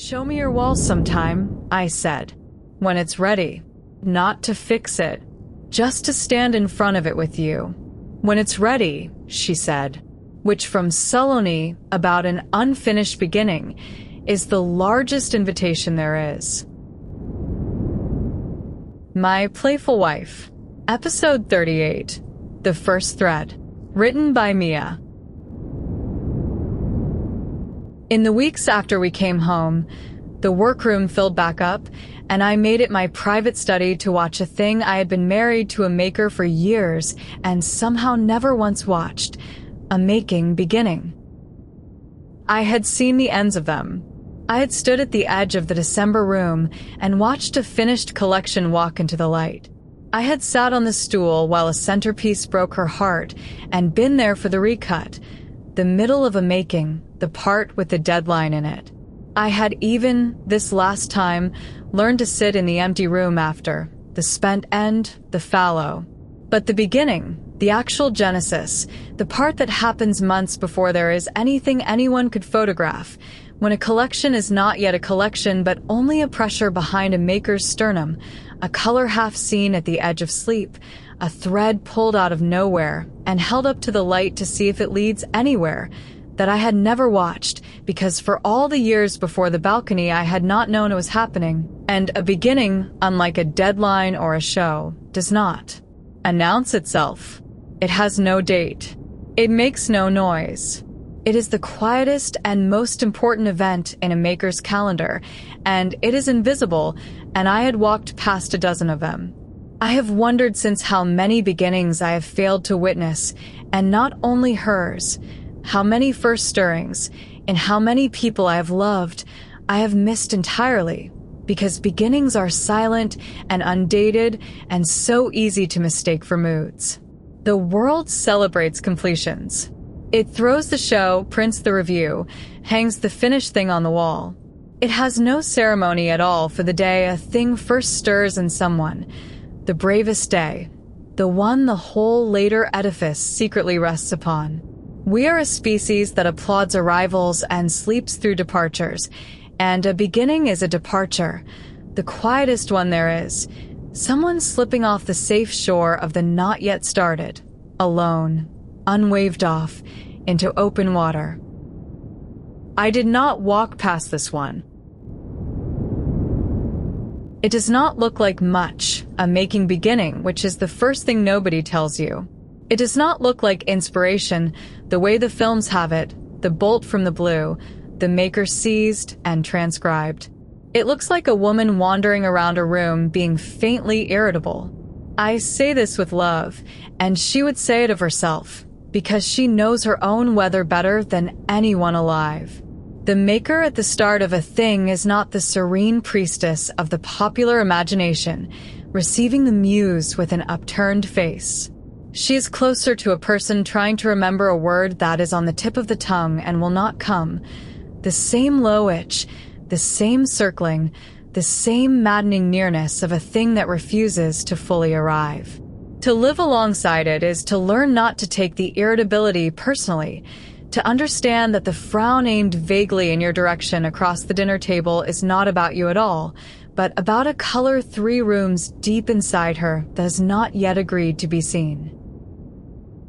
"Show me your wall sometime," I said. "When it's ready. Not to fix it, just to stand in front of it with you." "When it's ready," she said, which from Saloni, about an unfinished beginning, is the largest invitation there is. My Playful Wife, Episode 38, The First Thread, written by Mia. In the weeks after we came home, the workroom filled back up, and I made it my private study to watch a thing I had been married to a maker for years and somehow never once watched, a making beginning. I had seen the ends of them. I had stood at the edge of the December room and watched a finished collection walk into the light. I had sat on the stool while a centerpiece broke her heart and been there for the recut, the middle of a making, the part with the deadline in it. I had even, this last time, learned to sit in the empty room after, the spent end, the fallow. But the beginning, the actual genesis, the part that happens months before there is anything anyone could photograph, when a collection is not yet a collection but only a pressure behind a maker's sternum, a color half seen at the edge of sleep, a thread pulled out of nowhere and held up to the light to see if it leads anywhere, that I had never watched, because for all the years before the balcony I had not known it was happening. And a beginning, unlike a deadline or a show, does not announce itself. It has no date. It makes no noise. It is the quietest and most important event in a maker's calendar, and it is invisible, and I had walked past a dozen of them. I have wondered since how many beginnings I have failed to witness, and not only hers, how many first stirrings, and how many people I have loved, I have missed entirely, because beginnings are silent and undated and so easy to mistake for moods. The world celebrates completions. It throws the show, prints the review, hangs the finished thing on the wall. It has no ceremony at all for the day a thing first stirs in someone, the bravest day, the one the whole later edifice secretly rests upon. We are a species that applauds arrivals and sleeps through departures, and a beginning is a departure, the quietest one there is, someone slipping off the safe shore of the not yet started, alone, unwaved off, into open water. I did not walk past this one. It does not look like much, a making beginning, which is the first thing nobody tells you. It does not look like inspiration, the way the films have it, the bolt from the blue, the maker seized and transcribed. It looks like a woman wandering around a room being faintly irritable. I say this with love, and she would say it of herself, because she knows her own weather better than anyone alive. The maker at the start of a thing is not the serene priestess of the popular imagination, receiving the muse with an upturned face. She is closer to a person trying to remember a word that is on the tip of the tongue and will not come. The same low itch, the same circling, the same maddening nearness of a thing that refuses to fully arrive. To live alongside it is to learn not to take the irritability personally, to understand that the frown aimed vaguely in your direction across the dinner table is not about you at all, but about a color 3 rooms deep inside her that has not yet agreed to be seen.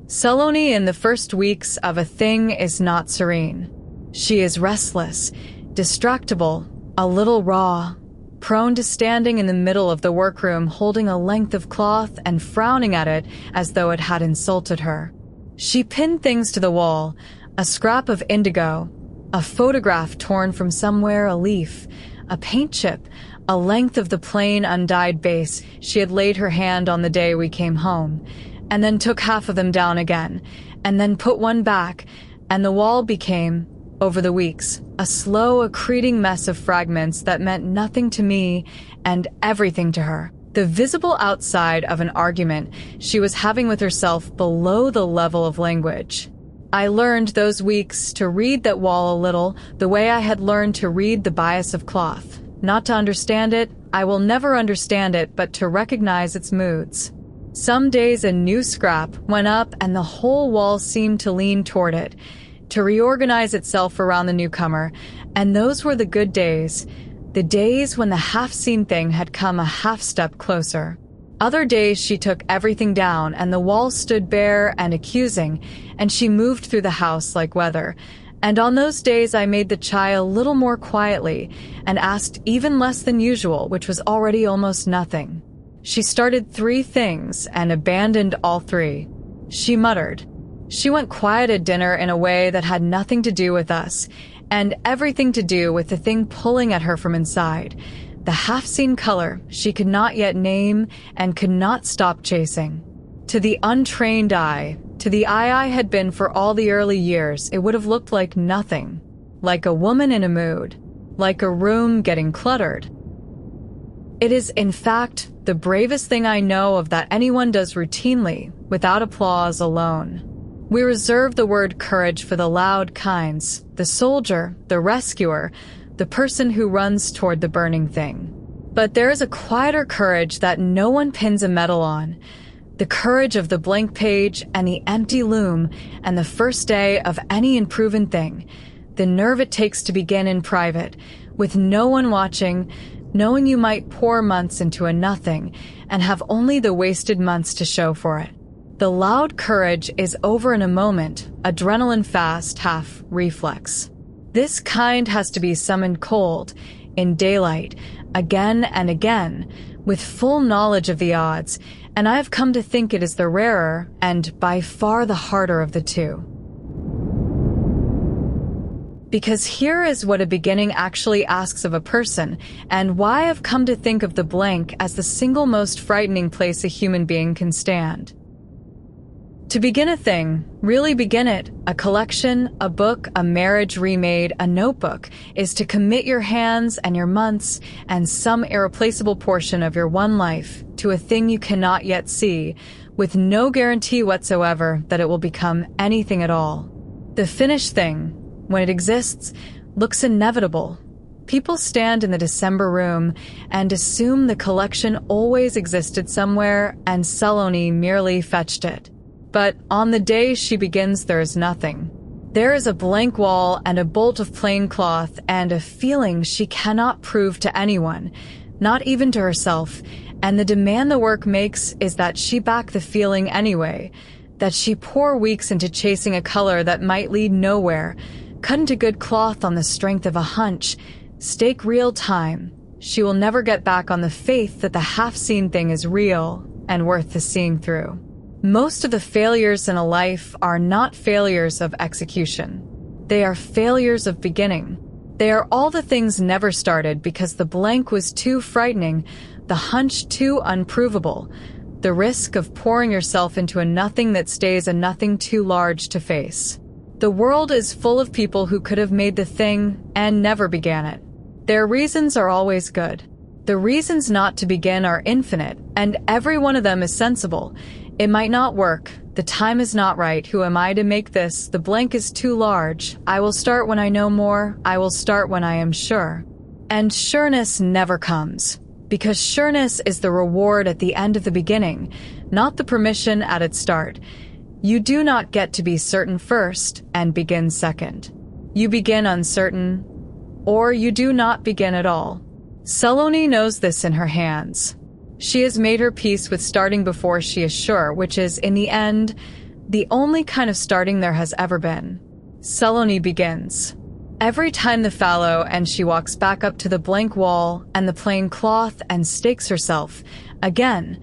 Saloni in the first weeks of a thing is not serene. She is restless, distractible, a little raw, prone to standing in the middle of the workroom holding a length of cloth and frowning at it as though it had insulted her. She pinned things to the wall, a scrap of indigo, a photograph torn from somewhere, a leaf, a paint chip, a length of the plain undyed base she had laid her hand on the day we came home, and then took half of them down again, and then put one back, and the wall became, over the weeks, a slow, accreting mess of fragments that meant nothing to me and everything to her. The visible outside of an argument she was having with herself below the level of language. I learned those weeks to read that wall a little the way I had learned to read the bias of cloth. Not to understand it, I will never understand it, but to recognize its moods. Some days a new scrap went up and the whole wall seemed to lean toward it, to reorganize itself around the newcomer, and those were the good days. The days when the half-seen thing had come a half-step closer. Other days she took everything down and the walls stood bare and accusing, and she moved through the house like weather. And on those days I made the chai a little more quietly and asked even less than usual, which was already almost nothing. She started 3 things and abandoned all 3. She muttered. She went quiet at dinner in a way that had nothing to do with us, and everything to do with the thing pulling at her from inside. The half-seen color she could not yet name and could not stop chasing. To the untrained eye, to the eye I had been for all the early years, it would have looked like nothing. Like a woman in a mood. Like a room getting cluttered. It is, in fact, the bravest thing I know of that anyone does routinely, without applause alone. We reserve the word courage for the loud kinds, the soldier, the rescuer, the person who runs toward the burning thing. But there is a quieter courage that no one pins a medal on. The courage of the blank page and the empty loom and the first day of any unproven thing. The nerve it takes to begin in private, with no one watching, knowing you might pour months into a nothing and have only the wasted months to show for it. The loud courage is over in a moment, adrenaline fast, half reflex. This kind has to be summoned cold, in daylight, again and again, with full knowledge of the odds, and I have come to think it is the rarer and by far the harder of the two. Because here is what a beginning actually asks of a person, and why I've come to think of the blank as the single most frightening place a human being can stand. To begin a thing, really begin it, a collection, a book, a marriage remade, a notebook, is to commit your hands and your months and some irreplaceable portion of your one life to a thing you cannot yet see, with no guarantee whatsoever that it will become anything at all. The finished thing, when it exists, looks inevitable. People stand in the December room and assume the collection always existed somewhere and Saloni merely fetched it. But on the day she begins, there is nothing. There is a blank wall and a bolt of plain cloth and a feeling she cannot prove to anyone, not even to herself, and the demand the work makes is that she back the feeling anyway, that she pour weeks into chasing a color that might lead nowhere, cut into good cloth on the strength of a hunch, stake real time. She will never get back on the faith that the half-seen thing is real and worth the seeing through. Most of the failures in a life are not failures of execution. They are failures of beginning. They are all the things never started because the blank was too frightening, the hunch too unprovable, the risk of pouring yourself into a nothing that stays a nothing too large to face. The world is full of people who could have made the thing and never began it. Their reasons are always good. The reasons not to begin are infinite, and every one of them is sensible. It might not work. The time is not right. Who am I to make this? The blank is too large. I will start when I know more. I will start when I am sure. And sureness never comes, because sureness is the reward at the end of the beginning, not the permission at its start. You do not get to be certain first and begin second. You begin uncertain, or you do not begin at all. Saloni knows this in her hands. She has made her peace with starting before she is sure, which is, in the end, the only kind of starting there has ever been. Saloni begins. Every time the fallow, and she walks back up to the blank wall and the plain cloth and stakes herself, again,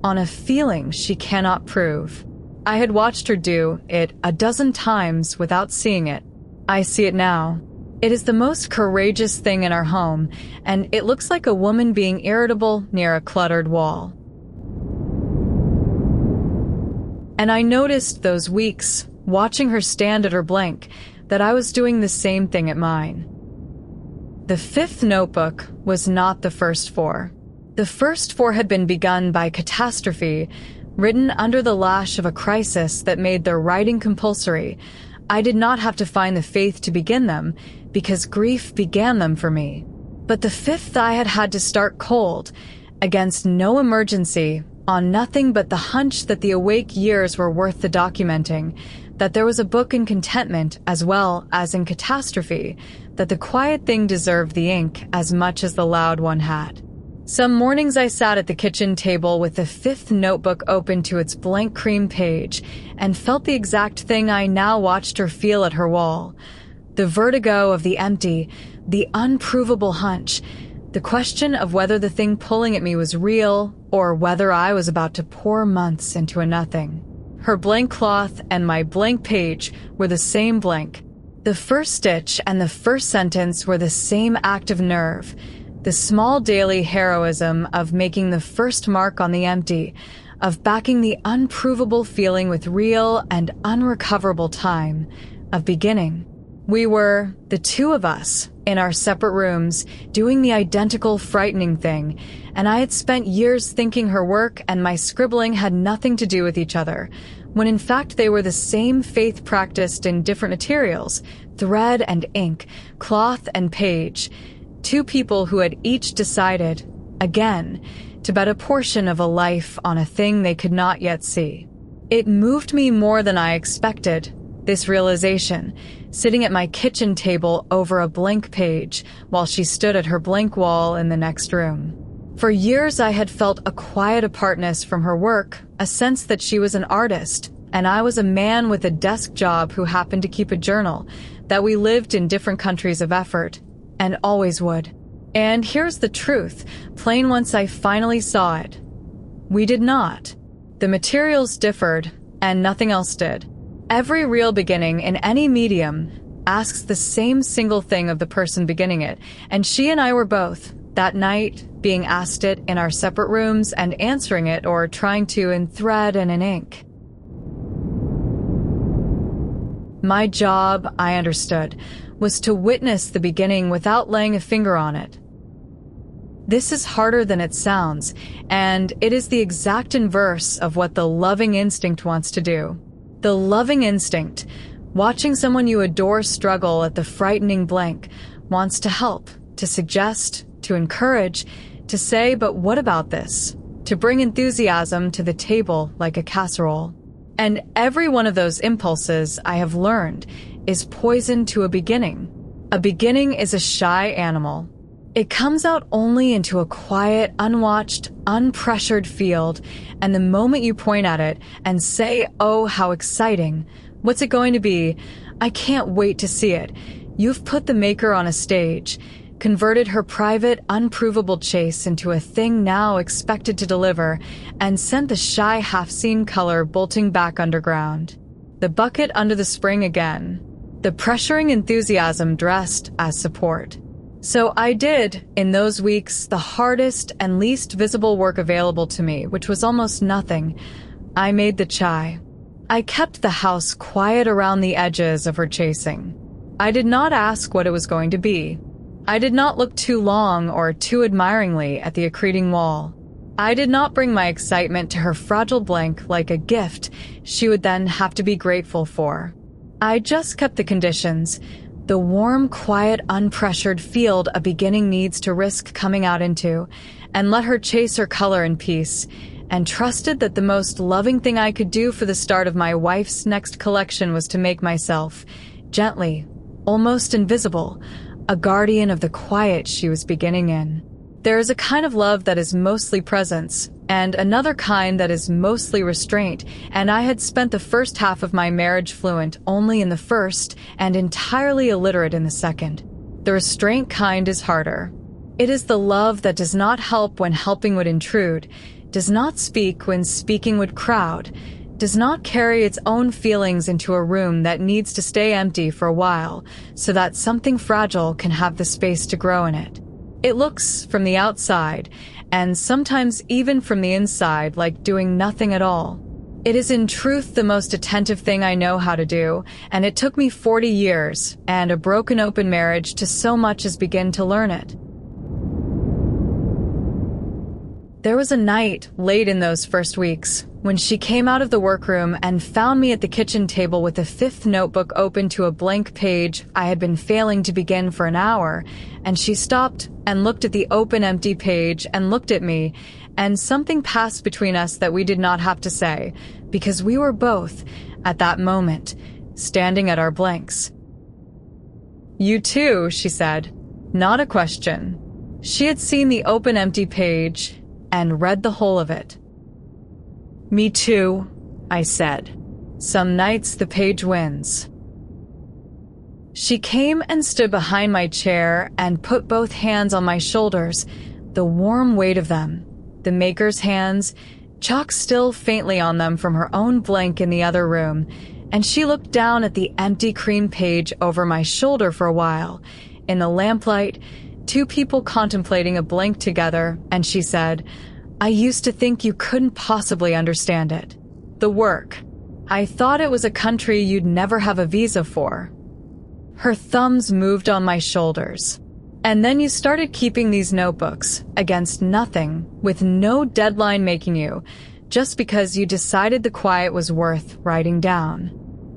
on a feeling she cannot prove. I had watched her do it a dozen times without seeing it. I see it now. It is the most courageous thing in our home, and it looks like a woman being irritable near a cluttered wall. And I noticed those weeks, watching her stand at her blank, that I was doing the same thing at mine. The 5th notebook was not the first 4. The first 4 had been begun by catastrophe, written under the lash of a crisis that made their writing compulsory. I did not have to find the faith to begin them, because grief began them for me. But the 5th I had had to start cold, against no emergency, on nothing but the hunch that the awake years were worth the documenting, that there was a book in contentment as well as in catastrophe, that the quiet thing deserved the ink as much as the loud one had. Some mornings I sat at the kitchen table with the 5th notebook open to its blank cream page and felt the exact thing I now watched her feel at her wall. The vertigo of the empty, the unprovable hunch, the question of whether the thing pulling at me was real or whether I was about to pour months into a nothing. Her blank cloth and my blank page were the same blank. The first stitch and the first sentence were the same act of nerve, the small daily heroism of making the first mark on the empty, of backing the unprovable feeling with real and unrecoverable time, of beginning. We were, the two of us, in our separate rooms, doing the identical frightening thing, and I had spent years thinking her work and my scribbling had nothing to do with each other, when in fact they were the same faith practiced in different materials, thread and ink, cloth and page. Two people who had each decided, again, to bet a portion of a life on a thing they could not yet see. It moved me more than I expected, this realization, sitting at my kitchen table over a blank page while she stood at her blank wall in the next room. For years I had felt a quiet apartness from her work, a sense that she was an artist, and I was a man with a desk job who happened to keep a journal, that we lived in different countries of effort, and always would. And here's the truth, plain once I finally saw it. We did not. The materials differed, and nothing else did. Every real beginning in any medium asks the same single thing of the person beginning it, and she and I were both, that night, being asked it in our separate rooms and answering it or trying to in thread and in ink. My job, I understood, was to witness the beginning without laying a finger on it. This is harder than it sounds, and it is the exact inverse of what the loving instinct wants to do. The loving instinct, watching someone you adore struggle at the frightening blank, wants to help, to suggest, to encourage, to say, but what about this? To bring enthusiasm to the table like a casserole. And every one of those impulses, I have learned, is poison to a beginning. A beginning is a shy animal. It comes out only into a quiet, unwatched, unpressured field, and the moment you point at it and say, oh, how exciting, what's it going to be? I can't wait to see it. You've put the maker on a stage, converted her private, unprovable chase into a thing now expected to deliver, and sent the shy half-seen color bolting back underground. The bucket under the spring again. The pressuring enthusiasm dressed as support. So I did, in those weeks, the hardest and least visible work available to me, which was almost nothing. I made the chai. I kept the house quiet around the edges of her chasing. I did not ask what it was going to be. I did not look too long or too admiringly at the accreting wall. I did not bring my excitement to her fragile blank like a gift she would then have to be grateful for. I just kept the conditions, the warm, quiet, unpressured field a beginning needs to risk coming out into, and let her chase her color in peace, and trusted that the most loving thing I could do for the start of my wife's next collection was to make myself, gently, almost invisible, a guardian of the quiet she was beginning in. There is a kind of love that is mostly presence, and another kind that is mostly restraint, and I had spent the first half of my marriage fluent only in the first and entirely illiterate in the second. The restraint kind is harder. It is the love that does not help when helping would intrude, does not speak when speaking would crowd, does not carry its own feelings into a room that needs to stay empty for a while so that something fragile can have the space to grow in it. It looks from the outside, and sometimes even from the inside, like doing nothing at all. It is in truth the most attentive thing I know how to do, and it took me 40 years and a broken open marriage to so much as begin to learn it. There was a night late in those first weeks when she came out of the workroom and found me at the kitchen table with the 5th notebook open to a blank page I had been failing to begin for an hour, and she stopped and looked at the open empty page and looked at me, and something passed between us that we did not have to say, because we were both, at that moment, standing at our blanks. "You too," she said. Not a question. She had seen the open empty page and read the whole of it. "Me too," I said. "Some nights the page wins." She came and stood behind my chair and put both hands on my shoulders, the warm weight of them, the maker's hands, chalk still faintly on them from her own blank in the other room, and she looked down at the empty cream page over my shoulder for a while. In the lamplight, two people contemplating a blank together, and she said, "I used to think you couldn't possibly understand it. The work. I thought it was a country you'd never have a visa for." Her thumbs moved on my shoulders. "And then you started keeping these notebooks, against nothing, with no deadline making you, just because you decided the quiet was worth writing down.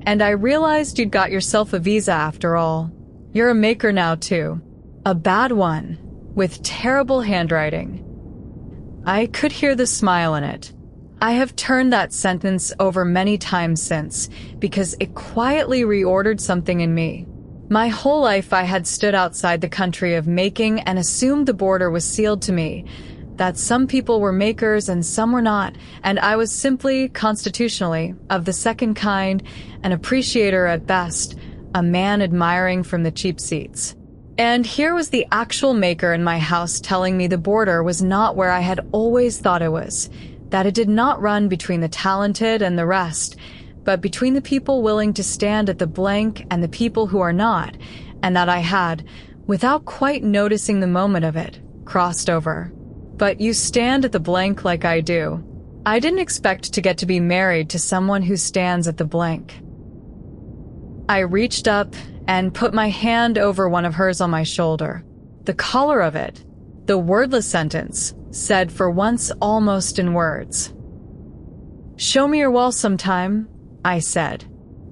And I realized you'd got yourself a visa after all. You're a maker now too. A bad one, with terrible handwriting." I could hear the smile in it. I have turned that sentence over many times since, because it quietly reordered something in me. My whole life I had stood outside the country of making and assumed the border was sealed to me, that some people were makers and some were not, and I was simply, constitutionally, of the second kind, an appreciator at best, a man admiring from the cheap seats. And here was the actual maker in my house telling me the border was not where I had always thought it was, that it did not run between the talented and the rest, but between the people willing to stand at the blank and the people who are not, and that I had, without quite noticing the moment of it, crossed over. But you stand at the blank like I do. I didn't expect to get to be married to someone who stands at the blank. I reached up and put my hand over one of hers on my shoulder. The color of it, the wordless sentence, said for once almost in words. "Show me your wall sometime," I said,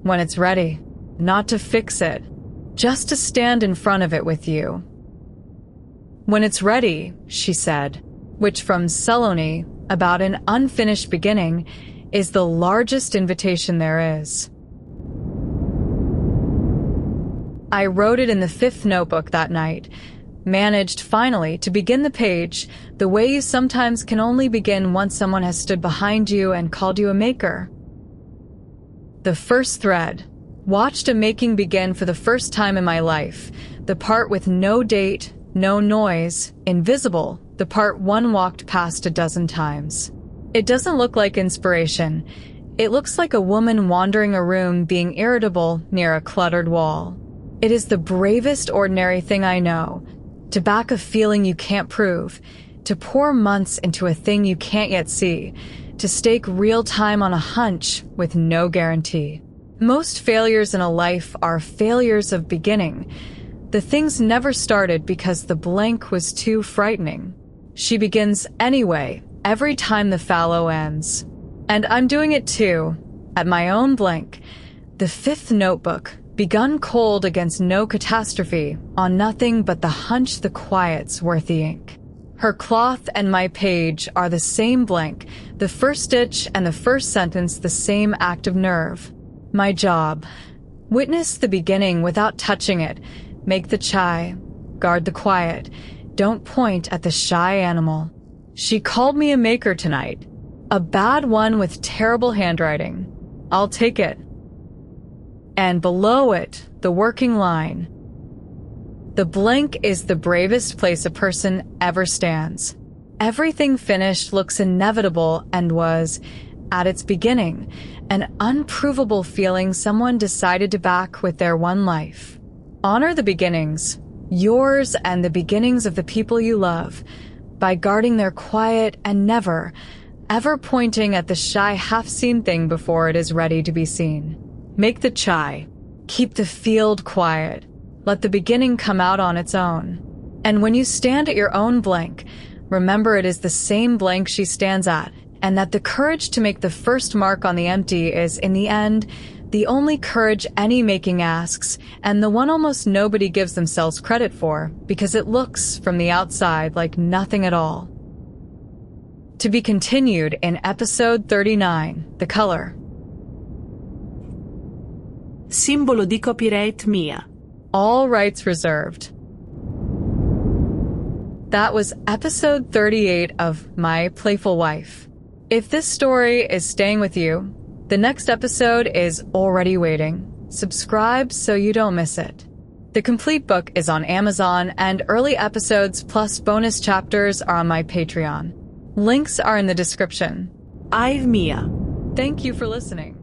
"when it's ready. Not to fix it, just to stand in front of it with you." "When it's ready," she said, which from Saloni, about an unfinished beginning, is the largest invitation there is. I wrote it in the 5th notebook that night, managed finally to begin the page the way you sometimes can only begin once someone has stood behind you and called you a maker. The first thread, watched a making begin for the first time in my life, the part with no date, no noise, invisible, the part one walked past a dozen times. It doesn't look like inspiration. It looks like a woman wandering a room being irritable near a cluttered wall. It is the bravest ordinary thing I know, to back a feeling you can't prove, to pour months into a thing you can't yet see, to stake real time on a hunch with no guarantee. Most failures in a life are failures of beginning. The things never started because the blank was too frightening. She begins anyway, every time the fallow ends. And I'm doing it too, at my own blank. The 5th notebook, begun cold against no catastrophe, on nothing but the hunch the quiet's worth the ink. Her cloth and my page are the same blank, the first stitch and the first sentence the same act of nerve. My job. Witness the beginning without touching it. Make the chai. Guard the quiet. Don't point at the shy animal. She called me a maker tonight. A bad one with terrible handwriting. I'll take it. And below it, the working line. The blank is the bravest place a person ever stands. Everything finished looks inevitable and was, at its beginning, an unprovable feeling someone decided to back with their one life. Honor the beginnings, yours and the beginnings of the people you love, by guarding their quiet and never, ever pointing at the shy half-seen thing before it is ready to be seen. Make the chai. Keep the field quiet. Let the beginning come out on its own. And when you stand at your own blank, remember it is the same blank she stands at, and that the courage to make the first mark on the empty is, in the end, the only courage any making asks, and the one almost nobody gives themselves credit for, because it looks, from the outside, like nothing at all. To be continued in episode 39, The Color. simbolo di copyright mia. All rights reserved. That was episode 38 of My Playful Wife. If this story is staying with you, the next episode is already waiting. Subscribe so you don't miss it. The complete book is on Amazon, and early episodes plus bonus chapters are on my Patreon. Links are in the description. I've Mia. Thank you for listening.